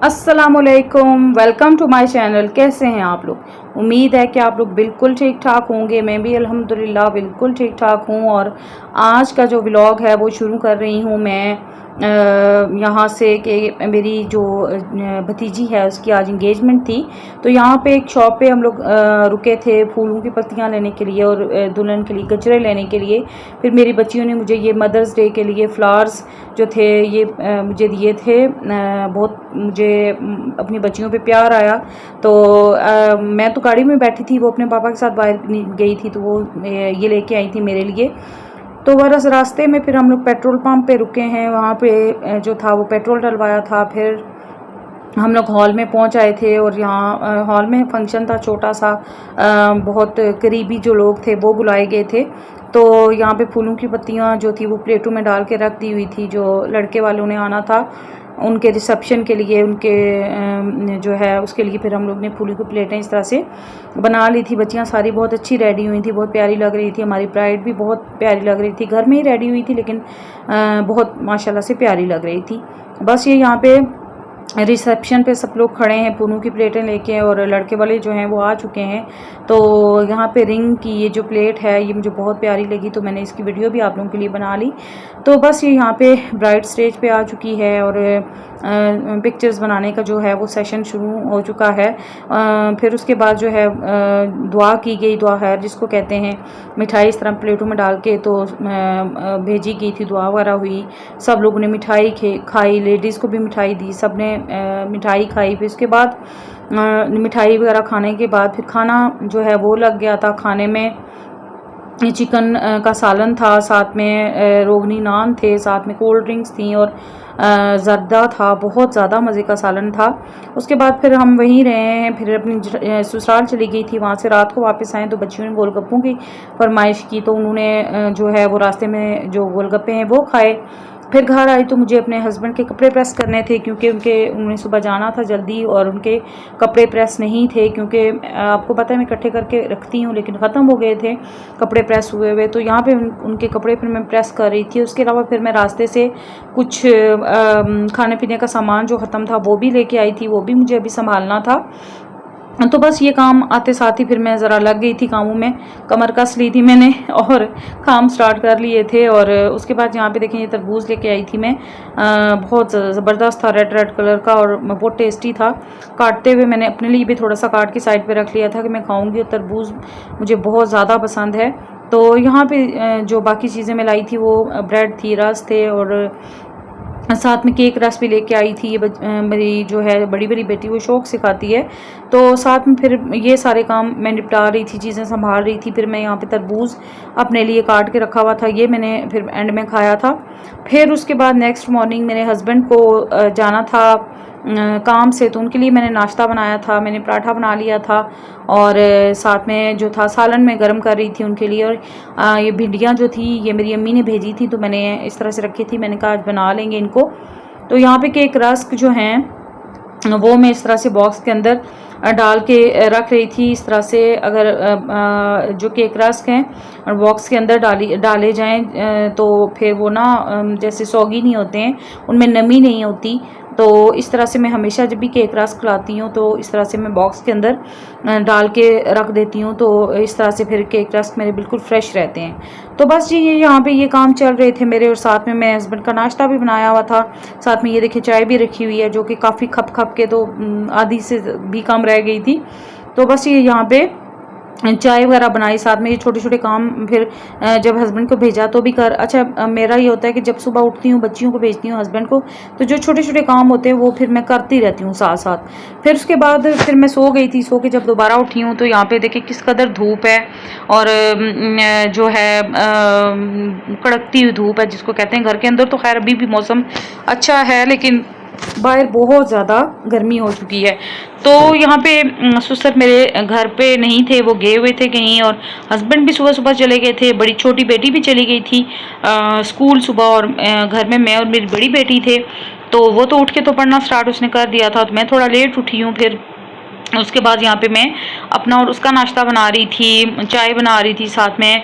अस्सलामुअलैकुम, welcome to my channel. कैसे हैं आप लोग? उम्मीद है कि आप लोग बिल्कुल ठीक ठाक होंगे। मैं भी अल्हम्दुलिल्लाह बिल्कुल ठीक ठाक हूँ। और आज का जो व्लॉग है वो शुरू कर रही हूँ मैं यहाँ से कि मेरी जो भतीजी है उसकी आज इंगेजमेंट थी। तो यहाँ पे एक शॉप पे हम लोग रुके थे फूलों की पत्तियाँ लेने के लिए और दुल्हन के लिए गजरे लेने के लिए। फिर मेरी बच्चियों ने मुझे ये मदर्स डे के लिए फ्लावर्स जो थे ये मुझे दिए थे। बहुत मुझे अपनी बच्चियों पे प्यार आया। तो मैं तो गाड़ी में बैठी थी, वो अपने पापा के साथ बाहर गई थी, तो वो ये लेके आई थी मेरे लिए। तो बस रास्ते में फिर हम लोग पेट्रोल पंप पे रुके हैं। वहाँ पे जो था वो पेट्रोल डलवाया था। फिर हम लोग हॉल में पहुंच आए थे और यहाँ हॉल में फंक्शन था छोटा सा। बहुत करीबी जो लोग थे वो बुलाए गए थे। तो यहाँ पे फूलों की पत्तियाँ जो थी वो प्लेटों में डाल के रख दी हुई थी। जो लड़के वालों ने आना था उनके रिसेप्शन के लिए, उनके जो है उसके लिए फिर हम लोग ने फूलों की प्लेटें इस तरह से बना ली थी। बच्चियाँ सारी बहुत अच्छी रेडी हुई थी, बहुत प्यारी लग रही थी। हमारी ब्राइड भी बहुत प्यारी लग रही थी, घर में ही रेडी हुई थी लेकिन बहुत माशाल्लाह से प्यारी लग रही थी। बस ये यहाँ पे रिसेप्शन पे सब लोग खड़े हैं फूलों की प्लेटें लेके, और लड़के वाले जो हैं वो आ चुके हैं। तो यहाँ पे रिंग की ये जो प्लेट है ये मुझे बहुत प्यारी लगी, तो मैंने इसकी वीडियो भी आप लोगों के लिए बना ली। तो बस ये यहाँ पे ब्राइड स्टेज पे आ चुकी है और पिक्चर्स बनाने का जो है वो सेशन शुरू हो चुका है। फिर उसके बाद जो है दुआ की गई, दुआ है जिसको कहते हैं। मिठाई इस तरह प्लेटों में डाल के तो भेजी गई थी, दुआ वगैरह हुई। सब लोगों ने मिठाई खाई, लेडीज़ को भी मिठाई दी, सब ने मिठाई खाई। फिर उसके बाद मिठाई वगैरह खाने के बाद फिर खाना जो है वो लग गया था। खाने में चिकन का सालन था, साथ में रोगनी नान थे, साथ में कोल्ड ड्रिंक्स थी और ज़र्दा था। बहुत ज़्यादा मज़े का सालन था। उसके बाद फिर हम वहीं रहे हैं। फिर अपनी ससुराल चली गई थी, वहाँ से रात को वापस आए तो बच्चियों ने गोलगप्पों की फरमाइश की, तो उन्होंने जो है वो रास्ते में जो गोलगप्पे हैं वो खाए। फिर घर आई तो मुझे अपने हस्बैंड के कपड़े प्रेस करने थे, क्योंकि उन्हें सुबह जाना था जल्दी और उनके कपड़े प्रेस नहीं थे। क्योंकि आपको पता है मैं इकट्ठे करके रखती हूँ लेकिन ख़त्म हो गए थे कपड़े प्रेस हुए हुए। तो यहाँ पे उनके कपड़े फिर मैं प्रेस कर रही थी। उसके अलावा फिर मैं रास्ते से कुछ खाने पीने का सामान जो ख़त्म था वो भी लेके आई थी, वो भी मुझे अभी संभालना था। तो बस ये काम आते साथ ही फिर मैं ज़रा लग गई थी कामों में, कमर कस ली थी मैंने और काम स्टार्ट कर लिए थे। और उसके बाद यहाँ पे देखें ये तरबूज लेके आई थी मैं। बहुत ज़बरदस्त था, रेड रेड कलर का और बहुत टेस्टी था। काटते हुए मैंने अपने लिए भी थोड़ा सा काट के साइड पे रख लिया था कि मैं खाऊंगी, और तरबूज मुझे बहुत ज़्यादा पसंद है। तो यहाँ पे जो बाकी चीज़ें मैं लाई थी वो ब्रेड थी, रस थे और साथ में केक रस भी लेके आई थी। ये मेरी जो है बड़ी बड़ी बेटी वो शौक से खाती है। तो साथ में फिर ये सारे काम मैं निपटा रही थी, चीज़ें संभाल रही थी। फिर मैं यहाँ पे तरबूज अपने लिए काट के रखा हुआ था, ये मैंने फिर एंड में खाया था। फिर उसके बाद नेक्स्ट मॉर्निंग मेरे हस्बैंड को जाना था काम से, तो उनके लिए मैंने नाश्ता बनाया था। मैंने पराठा बना लिया था और साथ में जो था सालन में गर्म कर रही थी उनके लिए। और ये भिंडियाँ जो थी ये मेरी अम्मी ने भेजी थी, तो मैंने इस तरह से रखी थी। मैंने कहा आज बना लेंगे इनको। तो यहाँ पे केक रस्क जो हैं वो मैं इस तरह से बॉक्स के अंदर डाल के रख रही थी। इस तरह से अगर जो केक रस्क हैं और बॉक्स के अंदर डाले जाएं तो फिर वो ना जैसे सौगी नहीं होते हैं, उनमें नमी नहीं होती। तो इस तरह से मैं हमेशा जब भी केक रस्क लाती हूँ तो इस तरह से मैं बॉक्स के अंदर डाल के रख देती हूँ। तो इस तरह से फिर केक रस्क मेरे बिल्कुल फ्रेश रहते हैं। तो बस जी ये यहाँ पे ये काम चल रहे थे मेरे, और साथ में मैं हस्बैंड का नाश्ता भी बनाया हुआ था। साथ में ये देखिए चाय भी रखी हुई है जो कि काफ़ी खप के तो आधी से भी कम रह गई थी। तो बस ये यहाँ पे चाय वगैरह बनाई, साथ में ये छोटे छोटे काम फिर जब हस्बैंड को भेजा तो भी कर। अच्छा मेरा ये होता है कि जब सुबह उठती हूँ बच्चियों को भेजती हूँ हस्बैंड को, तो जो छोटे छोटे काम होते हैं वो फिर मैं करती रहती हूँ साथ साथ। फिर उसके बाद फिर मैं सो गई थी। सो के जब दोबारा उठी हूँ तो यहाँ पे देखिए किस कदर धूप है, और जो है कड़कती हुई धूप है जिसको कहते हैं। घर के अंदर तो खैर अभी भी मौसम अच्छा है, लेकिन बाहर बहुत ज़्यादा गर्मी हो चुकी है। तो यहाँ पे ससुर मेरे घर पे नहीं थे, वो गए हुए थे कहीं, और हस्बैंड भी सुबह सुबह चले गए थे। बड़ी छोटी बेटी भी चली गई थी स्कूल सुबह, और घर में मैं और मेरी बड़ी बेटी थे। तो वो तो उठ के तो पढ़ना स्टार्ट उसने कर दिया था, तो मैं थोड़ा लेट उठी हूँ। फिर उसके बाद यहाँ पे मैं अपना और उसका नाश्ता बना रही थी, चाय बना रही थी। साथ में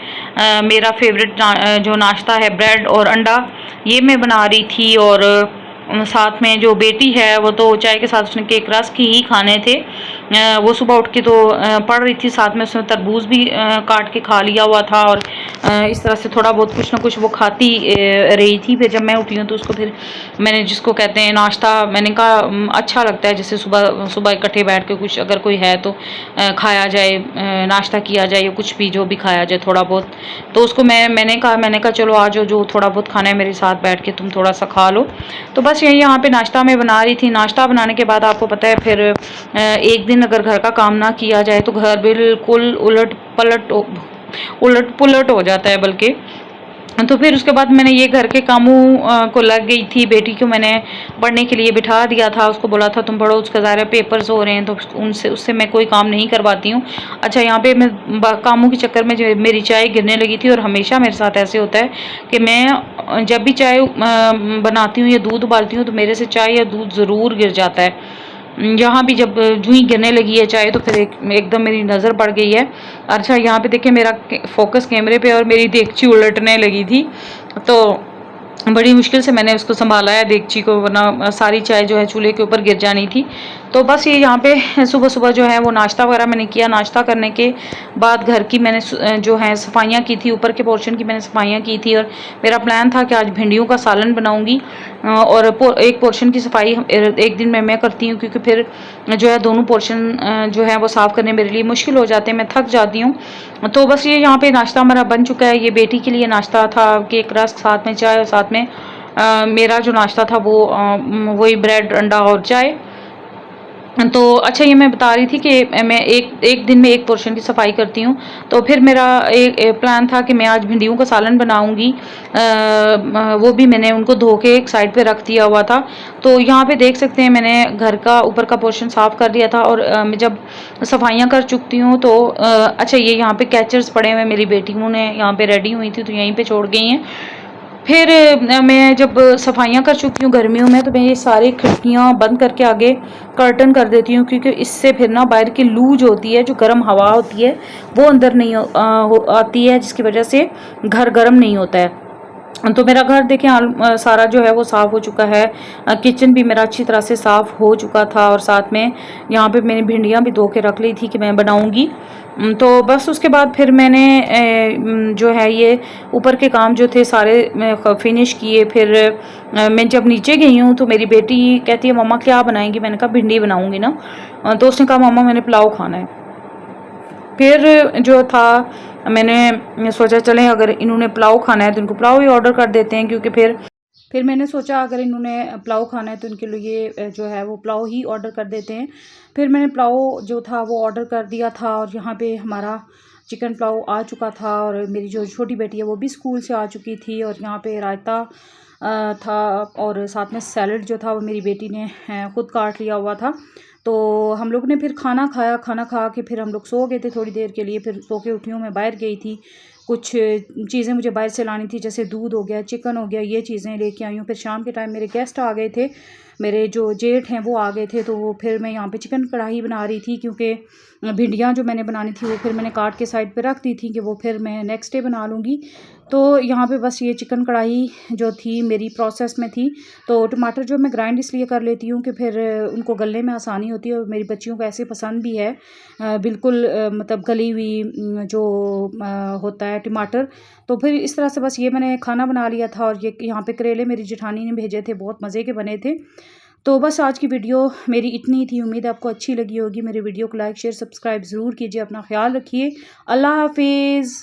मेरा फेवरेट जो नाश्ता है ब्रेड और अंडा, ये मैं बना रही थी। और साथ में जो बेटी है वो तो चाय के साथ उसने केक रस्क ही खाने थे। वो सुबह उठ के तो पढ़ रही थी, साथ में उसने तरबूज भी काट के खा लिया हुआ था और इस तरह से थोड़ा बहुत कुछ ना कुछ वो खाती रही थी। फिर जब मैं उठी हूँ तो उसको फिर मैंने, जिसको कहते हैं नाश्ता, मैंने कहा अच्छा लगता है जैसे सुबह सुबह इकट्ठे बैठ के कुछ अगर कोई है तो खाया जाए, नाश्ता किया जाए या कुछ भी जो भी खाया जाए थोड़ा बहुत। तो उसको मैंने कहा चलो आ जाओ, जो थोड़ा बहुत खाना है मेरे साथ बैठ के तुम थोड़ा सा खा लो। तो बस यही यहाँ पे नाश्ता मैं बना रही थी। नाश्ता बनाने के बाद आपको पता है फिर एक दिन अगर घर का काम ना किया जाए तो घर बिल्कुल उलट पुलट हो जाता है बल्कि। तो फिर उसके बाद मैंने ये घर के कामों को लग गई थी। बेटी को मैंने पढ़ने के लिए बिठा दिया था, उसको बोला था तुम पढ़ो, उसका ज़ाहिर है पेपर्स हो रहे हैं तो उससे मैं कोई काम नहीं करवाती हूँ। अच्छा, यहाँ पे मैं कामों के चक्कर में जो मेरी चाय गिरने लगी थी, और हमेशा मेरे साथ ऐसे होता है कि मैं जब भी चाय बनाती हूँ या दूध उबालती हूँ तो मेरे से चाय या दूध ज़रूर गिर जाता है। यहाँ भी जब जूं ही गिरने लगी है चाय तो फिर एकदम मेरी नज़र पड़ गई है। अच्छा, यहाँ पे देखिए मेरा फोकस कैमरे पे और मेरी देगची उलटने लगी थी, तो बड़ी मुश्किल से मैंने उसको संभाला है देगची को, वरना सारी चाय जो है चूल्हे के ऊपर गिर जानी थी। तो बस ये यहाँ पे सुबह सुबह जो है वो नाश्ता वगैरह मैंने किया। नाश्ता करने के बाद घर की मैंने जो है सफाइयाँ की थी, ऊपर के पोर्शन की मैंने सफाइयाँ की थी, और मेरा प्लान था कि आज भिंडियों का सालन बनाऊँगी। और एक पोर्शन की सफाई एक दिन में मैं करती हूँ, क्योंकि फिर जो है दोनों पोर्शन जो है वो साफ़ करने मेरे लिए मुश्किल हो जाते हैं, मैं थक जाती हूँ। तो बस ये यहाँ पे नाश्ता हमारा बन चुका है। ये बेटी के लिए नाश्ता था, केक रस्क, साथ में चाय, और साथ में मेरा जो नाश्ता था वो वही ब्रेड, अंडा और चाय। तो अच्छा, ये मैं बता रही थी कि मैं एक दिन में एक पोर्शन की सफाई करती हूँ। तो फिर मेरा एक प्लान था कि मैं आज भिंडियों का सालन बनाऊँगी। वो भी मैंने उनको धो के एक साइड पे रख दिया हुआ था। तो यहाँ पे देख सकते हैं मैंने घर का ऊपर का पोर्शन साफ़ कर लिया था, और मैं जब सफाइयाँ कर चुकती हूँ तो अच्छा, ये यहाँ पे कैचर्स पड़े हुए मेरी बेटियों ने यहाँ पे रेडी हुई थी तो यहीं पे छोड़ गई हैं। फिर मैं जब सफाइयाँ कर चुकी हूँ गर्मियों में, तो मैं ये सारी खिड़कियाँ बंद करके आगे कर्टन कर देती हूँ, क्योंकि इससे फिर ना बाहर की लू जो होती है, जो गर्म हवा होती है, वो अंदर नहीं आती है, जिसकी वजह से घर गर्म नहीं होता है। तो मेरा घर देखें सारा जो है वो साफ़ हो चुका है। किचन भी मेरा अच्छी तरह से साफ़ हो चुका था, और साथ में यहाँ पे मैंने भिंडियाँ भी धो के रख ली थी कि मैं बनाऊँगी। तो बस उसके बाद फिर मैंने जो है ये ऊपर के काम जो थे सारे फिनिश किए। फिर मैं जब नीचे गई हूँ तो मेरी बेटी कहती है मम्मा क्या बनाएंगी, मैंने कहा भिंडी बनाऊँगी ना। तो उसने कहा मम्मा मैंने पुलाव खाना है। फिर जो था मैंने सोचा चलें अगर इन्होंने पुलाव खाना है तो इनको पुलाव ही ऑर्डर कर देते हैं, क्योंकि फिर मैंने सोचा अगर इन्होंने पुलाव खाना है तो इनके लिए जो है वो पुलाव ही ऑर्डर कर देते हैं। फिर मैंने पुलाव जो था वो ऑर्डर कर दिया था, और यहाँ पे हमारा चिकन पुलाव आ चुका था, और मेरी जो छोटी बेटी है वो भी स्कूल से आ चुकी थी, और यहाँ पे रायता था, और साथ में सैलड जो था वो मेरी बेटी ने ख़ुद काट लिया हुआ था। तो हम लोग ने फिर खाना खाया, खाना खा के फिर हम लोग सो गए थे थोड़ी देर के लिए। फिर सो के उठी हूँ, मैं बाहर गई थी, कुछ चीज़ें मुझे बाहर से लानी थी, जैसे दूध हो गया, चिकन हो गया, ये चीज़ें लेके आई हूँ। फिर शाम के टाइम मेरे गेस्ट आ गए थे, मेरे जो जेठ हैं वो आ गए थे, तो वो फिर मैं यहाँ पे चिकन कढ़ाई बना रही थी, क्योंकि भिंडियाँ जो मैंने बनानी थी वो फिर मैंने काट के साइड पे रख दी थी कि वो फिर मैं नेक्स्ट डे बना लूँगी। तो यहाँ पे बस ये चिकन कढ़ाई जो थी मेरी प्रोसेस में थी। तो टमाटर जो मैं ग्राइंड इसलिए कर लेती हूँ कि फिर उनको गलने में आसानी होती है, और मेरी बच्चियों को ऐसे पसंद भी है बिल्कुल मतलब गली हुई जो होता है टमाटर। तो फिर इस तरह से बस ये मैंने खाना बना लिया था। और ये यहाँ पे करेले मेरी जेठानी ने भेजे थे, बहुत मज़े के बने थे। तो बस आज की वीडियो मेरी इतनी थी, उम्मीद है आपको अच्छी लगी होगी। मेरे वीडियो को लाइक शेयर सब्सक्राइब ज़रूर कीजिए, अपना ख्याल रखिए, अल्लाह हाफिज़।